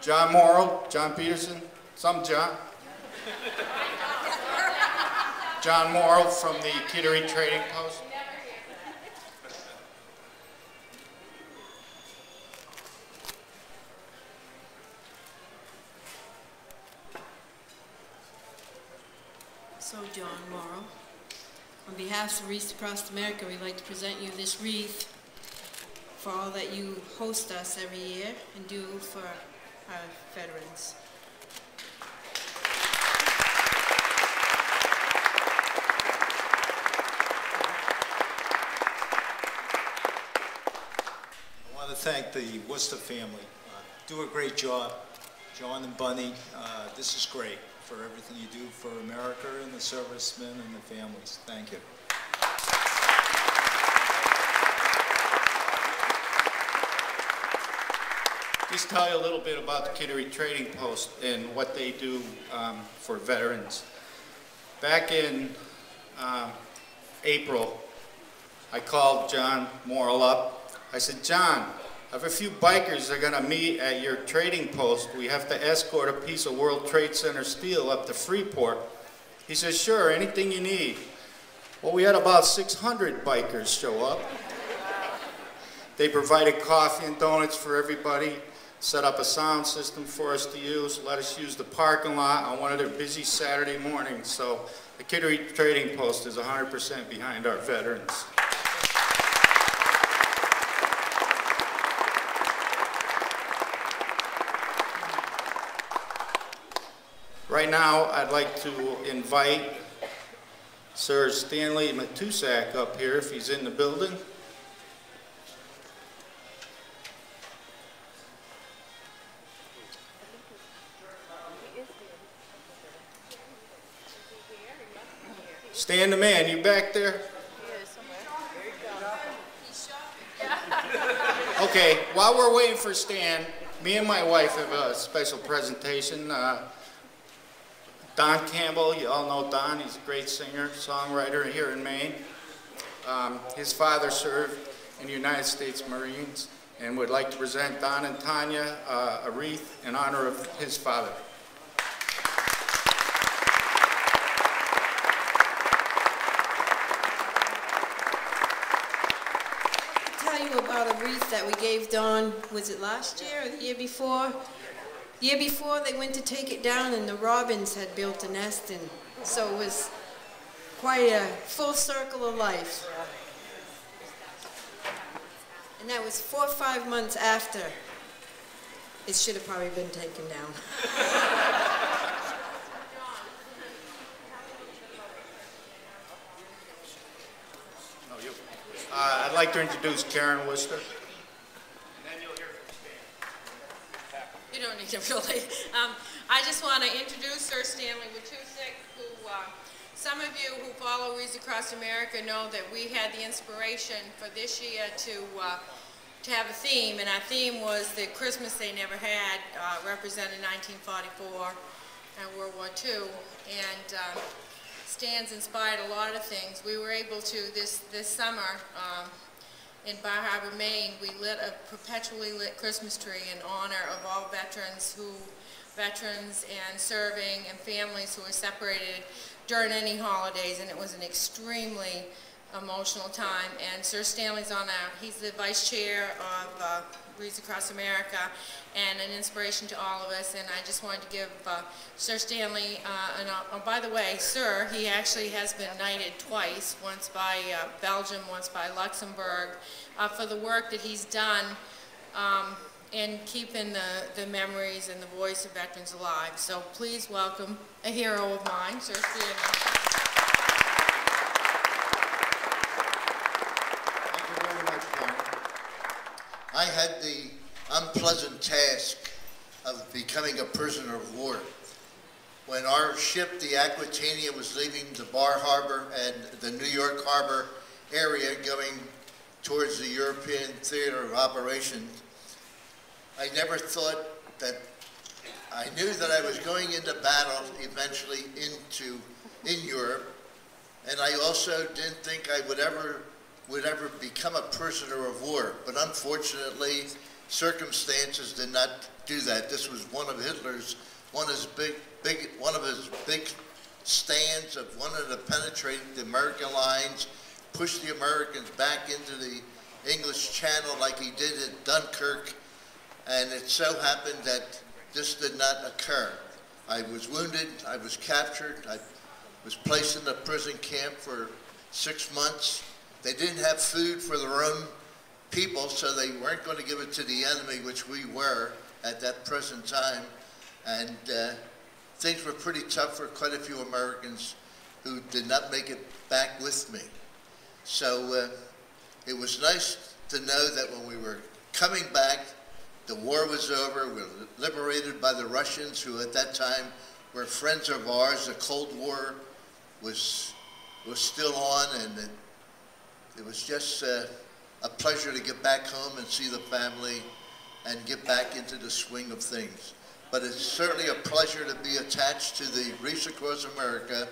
John Morrow, John Peterson, some John. John Morrow from the Kittery Trading Post. So, John Morrow, on behalf of Wreaths across America, we'd like to present you this wreath for all that you host us every year and do for our veterans. I want to thank the Worcester family. Do a great job. John and Bunny, this is great for everything you do for America and the servicemen and the families. Thank you. Just tell you a little bit about the Kittery Trading Post and what they do for veterans. Back in April, I called John Morrill up. I said, John, I have a few bikers that are going to meet at your trading post. We have to escort a piece of World Trade Center steel up to Freeport. He says, sure, anything you need. Well, we had about 600 bikers show up. They provided coffee and donuts for everybody, set up a sound system for us to use, let us use the parking lot on one of their busy Saturday mornings. So the Kittery Trading Post is 100% behind our veterans. Right now, I'd like to invite Sir Stanley Matuszak up here if he's in the building. Stan the man, you back there? Okay, while we're waiting for Stan, me and my wife have a special presentation. Don Campbell, you all know Don, he's a great singer, songwriter here in Maine. His father served in the United States Marines and would like to present Don and Tanya a wreath in honor of his father. I'll tell you about a wreath that we gave Don, was it last year or the year before? The year before, they went to take it down and the robins had built a nest, and so it was quite a full circle of life. And that was 4 or 5 months after it should have probably been taken down. I'd like to introduce Karen Worcester. You don't need to really. I just want to introduce Sir Stanley Matuszak, who some of you who follow Wreaths Across America know that we had the inspiration for this year to have a theme, and our theme was the Christmas they never had, represented 1944 and World War II, and Stan's inspired a lot of things. We were able to, this summer, in Bar Harbor, Maine, we lit a perpetually lit Christmas tree in honor of all veterans and serving and families who were separated during any holidays, and it was an extremely emotional time. And Sir Stanley's he's the vice chair of Wreaths Across America and an inspiration to all of us, and I just wanted to give Sir Stanley, oh, by the way, Sir, he actually has been knighted twice, once by Belgium, once by Luxembourg, for the work that he's done in keeping the memories and the voice of veterans alive. So please welcome a hero of mine, Sir Stanley. I had the unpleasant task of becoming a prisoner of war. When our ship, the Aquitania, was leaving the Bar Harbor and the New York Harbor area going towards the European theater of operations, I never thought that, I knew that I was going into battle eventually in Europe, and I also didn't think I would ever become a prisoner of war. But unfortunately, circumstances did not do that. This was one of Hitler's, one of his big stands of wanting to penetrate the American lines, push the Americans back into the English Channel like he did at Dunkirk, and it so happened that this did not occur. I was wounded, I was captured, I was placed in a prison camp for 6 months. They didn't have food for their own people, so they weren't going to give it to the enemy, which we were at that present time. And things were pretty tough for quite a few Americans who did not make it back with me. So it was nice to know that when we were coming back, the war was over. We were liberated by the Russians, who at that time were friends of ours. The Cold War was still on, and it was just a pleasure to get back home and see the family and get back into the swing of things. But it's certainly a pleasure to be attached to the Wreaths Across America,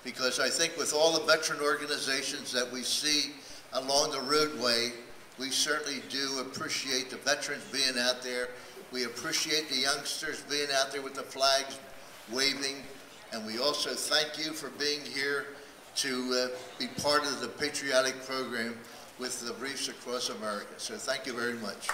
because I think with all the veteran organizations that we see along the roadway, we certainly do appreciate the veterans being out there. We appreciate the youngsters being out there with the flags waving. And we also thank you for being here to be part of the patriotic program with the Wreaths Across America. So thank you very much.